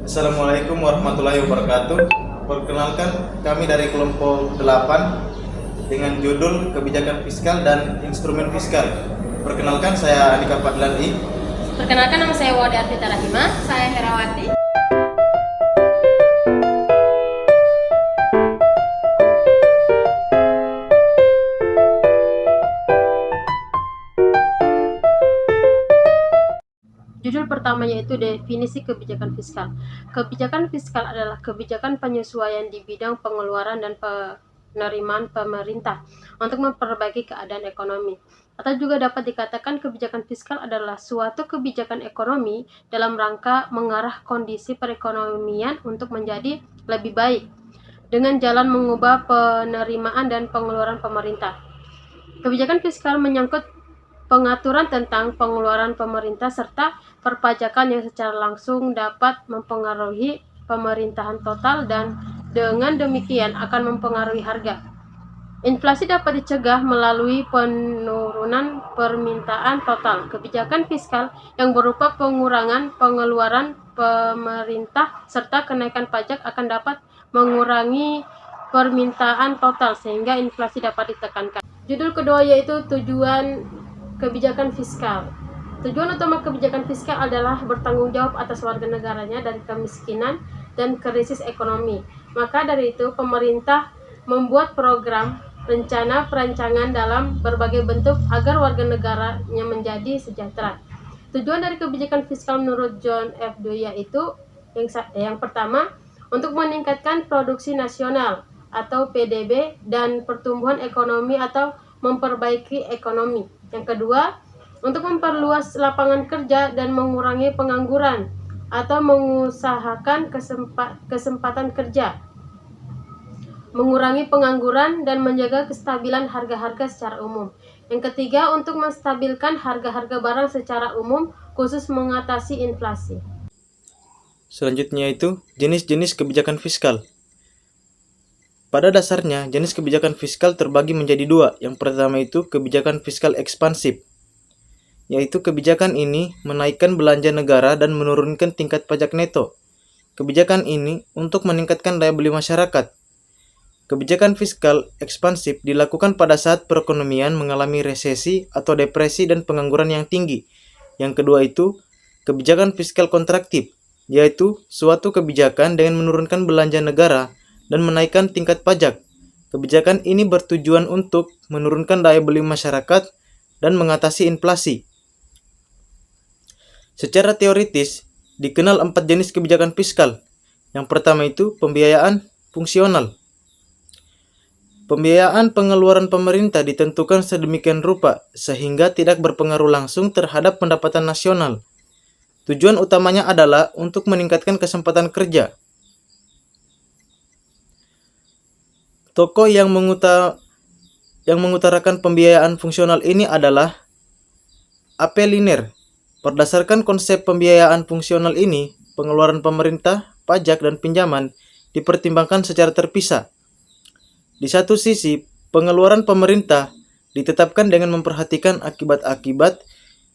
Assalamualaikum warahmatullahi wabarakatuh. Perkenalkan, kami dari kelompok 8 dengan judul Kebijakan Fiskal dan Instrumen Fiskal. Perkenalkan, saya Andika Fadlan I. Perkenalkan, nama saya Wadi Arvita Rahima. Saya Herawati. Judul pertama yaitu definisi kebijakan fiskal. Kebijakan fiskal adalah kebijakan penyesuaian di bidang pengeluaran dan penerimaan pemerintah untuk memperbaiki keadaan ekonomi. Atau juga dapat dikatakan kebijakan fiskal adalah suatu kebijakan ekonomi dalam rangka mengarah kondisi perekonomian untuk menjadi lebih baik dengan jalan mengubah penerimaan dan pengeluaran pemerintah. Kebijakan fiskal menyangkut pengaturan tentang pengeluaran pemerintah serta perpajakan yang secara langsung dapat mempengaruhi pemerintahan total dan dengan demikian akan mempengaruhi harga. Inflasi dapat dicegah melalui penurunan permintaan total. Kebijakan fiskal yang berupa pengurangan pengeluaran pemerintah serta kenaikan pajak akan dapat mengurangi permintaan total sehingga inflasi dapat ditekankan. Judul kedua yaitu tujuan kebijakan fiskal. Tujuan utama kebijakan fiskal adalah bertanggung jawab atas warga negaranya dari kemiskinan dan krisis ekonomi. Maka dari itu, pemerintah membuat program, rencana, perancangan dalam berbagai bentuk agar warga negaranya menjadi sejahtera. Tujuan dari kebijakan fiskal menurut John F. Dewey yaitu yang pertama, untuk meningkatkan produksi nasional atau PDB dan pertumbuhan ekonomi atau memperbaiki ekonomi. Yang kedua, untuk memperluas lapangan kerja dan mengurangi pengangguran atau mengusahakan kesempatan kerja, mengurangi pengangguran dan menjaga kestabilan harga-harga secara umum. Yang ketiga, untuk menstabilkan harga-harga barang secara umum, khusus mengatasi inflasi. Selanjutnya itu jenis-jenis kebijakan fiskal. Pada dasarnya, jenis kebijakan fiskal terbagi menjadi dua. Yang pertama itu kebijakan fiskal ekspansif, yaitu kebijakan ini menaikkan belanja negara dan menurunkan tingkat pajak neto. Kebijakan ini untuk meningkatkan daya beli masyarakat. Kebijakan fiskal ekspansif dilakukan pada saat perekonomian mengalami resesi atau depresi dan pengangguran yang tinggi. Yang kedua itu kebijakan fiskal kontraktif, yaitu suatu kebijakan dengan menurunkan belanja negara dan menaikkan tingkat pajak. Kebijakan ini bertujuan untuk menurunkan daya beli masyarakat dan mengatasi inflasi. Secara teoritis, dikenal 4 jenis kebijakan fiskal. Yang pertama itu pembiayaan fungsional. Pembiayaan pengeluaran pemerintah ditentukan sedemikian rupa sehingga tidak berpengaruh langsung terhadap pendapatan nasional. Tujuan utamanya adalah untuk meningkatkan kesempatan kerja. Tokoh yang mengutarakan pembiayaan fungsional ini adalah Apollinaire. Berdasarkan konsep pembiayaan fungsional ini, pengeluaran pemerintah, pajak, dan pinjaman dipertimbangkan secara terpisah. Di satu sisi, pengeluaran pemerintah ditetapkan dengan memperhatikan akibat-akibat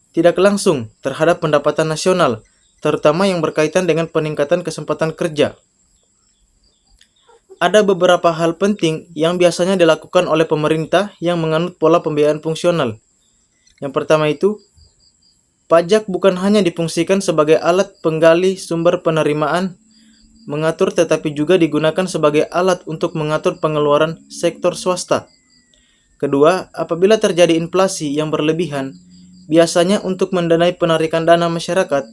tidak langsung terhadap pendapatan nasional, terutama yang berkaitan dengan peningkatan kesempatan kerja. Ada beberapa hal penting yang biasanya dilakukan oleh pemerintah yang menganut pola pembiayaan fungsional. Yang pertama itu, pajak bukan hanya difungsikan sebagai alat penggali sumber penerimaan, mengatur tetapi juga digunakan sebagai alat untuk mengatur pengeluaran sektor swasta. Kedua, apabila terjadi inflasi yang berlebihan, biasanya untuk mendanai penarikan dana masyarakat,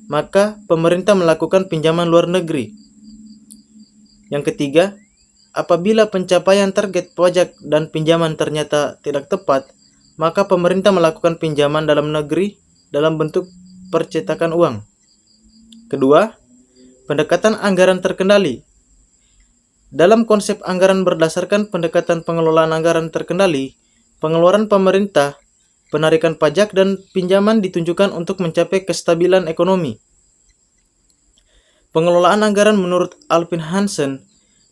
maka pemerintah melakukan pinjaman luar negeri. Yang ketiga, apabila pencapaian target pajak dan pinjaman ternyata tidak tepat, maka pemerintah melakukan pinjaman dalam negeri dalam bentuk percetakan uang. Kedua, pendekatan anggaran terkendali. Dalam konsep anggaran berdasarkan pendekatan pengelolaan anggaran terkendali, pengeluaran pemerintah, penarikan pajak, dan pinjaman ditunjukkan untuk mencapai kestabilan ekonomi. Pengelolaan anggaran menurut Alvin Hansen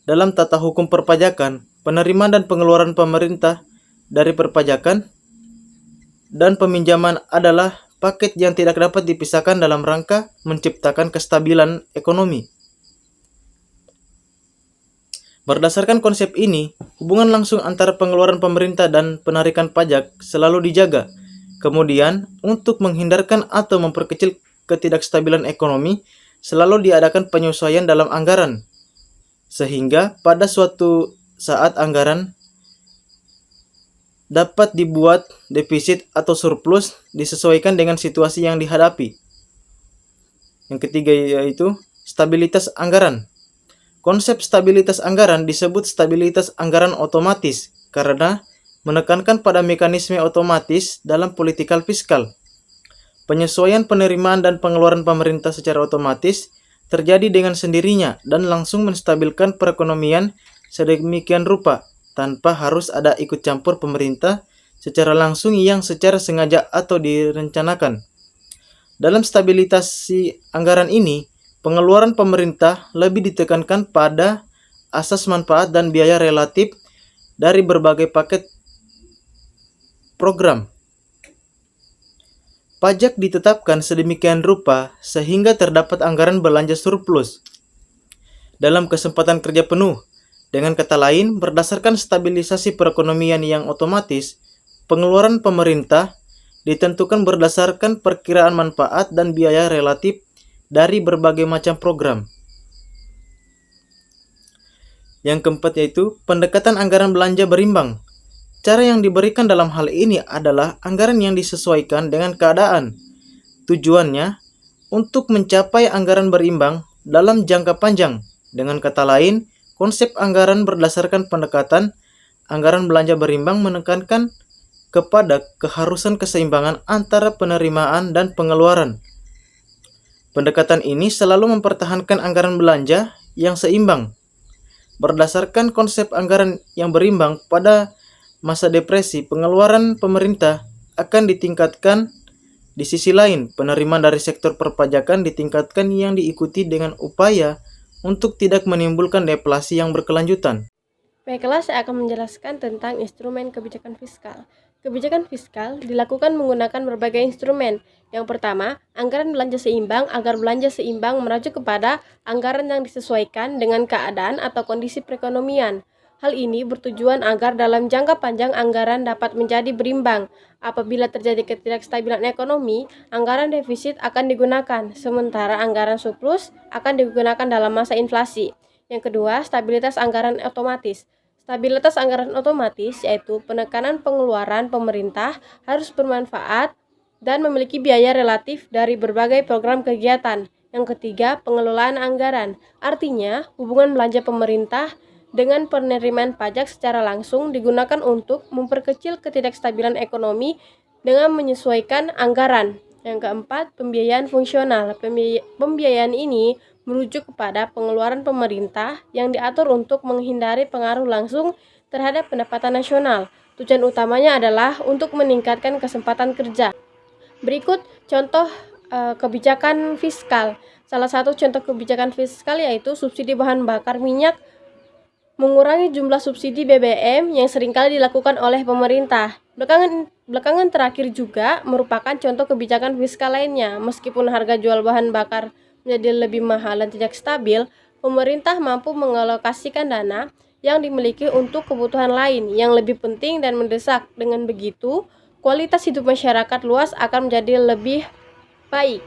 dalam tata hukum perpajakan, penerimaan dan pengeluaran pemerintah dari perpajakan dan peminjaman adalah paket yang tidak dapat dipisahkan dalam rangka menciptakan kestabilan ekonomi. Berdasarkan konsep ini, hubungan langsung antara pengeluaran pemerintah dan penarikan pajak selalu dijaga. Kemudian, untuk menghindarkan atau memperkecil ketidakstabilan ekonomi, selalu diadakan penyesuaian dalam anggaran. Sehingga pada suatu saat anggaran dapat dibuat defisit atau surplus disesuaikan dengan situasi yang dihadapi. Yang ketiga yaitu stabilitas anggaran. Konsep stabilitas anggaran disebut stabilitas anggaran otomatis karena menekankan pada mekanisme otomatis dalam politikal fiskal. Penyesuaian penerimaan dan pengeluaran pemerintah secara otomatis terjadi dengan sendirinya dan langsung menstabilkan perekonomian sedemikian rupa tanpa harus ada ikut campur pemerintah secara langsung yang secara sengaja atau direncanakan. Dalam stabilisasi anggaran ini, pengeluaran pemerintah lebih ditekankan pada asas manfaat dan biaya relatif dari berbagai paket program. Pajak ditetapkan sedemikian rupa sehingga terdapat anggaran belanja surplus dalam kesempatan kerja penuh. Dengan kata lain, berdasarkan stabilisasi perekonomian yang otomatis, pengeluaran pemerintah ditentukan berdasarkan perkiraan manfaat dan biaya relatif dari berbagai macam program. Yang keempat yaitu pendekatan anggaran belanja berimbang. Cara yang diberikan dalam hal ini adalah anggaran yang disesuaikan dengan keadaan. Tujuannya untuk mencapai anggaran berimbang dalam jangka panjang. Dengan kata lain, konsep anggaran berdasarkan pendekatan anggaran belanja berimbang menekankan kepada keharusan keseimbangan antara penerimaan dan pengeluaran. Pendekatan ini selalu mempertahankan anggaran belanja yang seimbang. Berdasarkan konsep anggaran yang berimbang pada masa depresi, pengeluaran pemerintah akan ditingkatkan. Di sisi lain, penerimaan dari sektor perpajakan ditingkatkan yang diikuti dengan upaya untuk tidak menimbulkan deflasi yang berkelanjutan. Baiklah, saya akan menjelaskan tentang instrumen kebijakan fiskal. Kebijakan fiskal dilakukan menggunakan berbagai instrumen. Yang pertama, anggaran belanja seimbang. Agar belanja seimbang merujuk kepada anggaran yang disesuaikan dengan keadaan atau kondisi perekonomian. Hal ini bertujuan agar dalam jangka panjang anggaran dapat menjadi berimbang. Apabila terjadi ketidakstabilan ekonomi, anggaran defisit akan digunakan, sementara anggaran surplus akan digunakan dalam masa inflasi. Yang kedua, stabilitas anggaran otomatis. Stabilitas anggaran otomatis yaitu penekanan pengeluaran pemerintah harus bermanfaat dan memiliki biaya relatif dari berbagai program kegiatan. Yang ketiga, pengelolaan anggaran. Artinya, hubungan belanja pemerintah dengan penerimaan pajak secara langsung digunakan untuk memperkecil ketidakstabilan ekonomi dengan menyesuaikan anggaran. Yang keempat, pembiayaan fungsional. Pembiayaan ini merujuk kepada pengeluaran pemerintah yang diatur untuk menghindari pengaruh langsung terhadap pendapatan nasional. Tujuan utamanya adalah untuk meningkatkan kesempatan kerja. Berikut contoh kebijakan fiskal. Salah satu contoh kebijakan fiskal yaitu subsidi bahan bakar minyak, mengurangi jumlah subsidi BBM yang seringkali dilakukan oleh pemerintah. Belakangan terakhir juga merupakan contoh kebijakan fiskal lainnya. Meskipun harga jual bahan bakar menjadi lebih mahal dan tidak stabil, pemerintah mampu mengalokasikan dana yang dimiliki untuk kebutuhan lain yang lebih penting dan mendesak. Dengan begitu, kualitas hidup masyarakat luas akan menjadi lebih baik.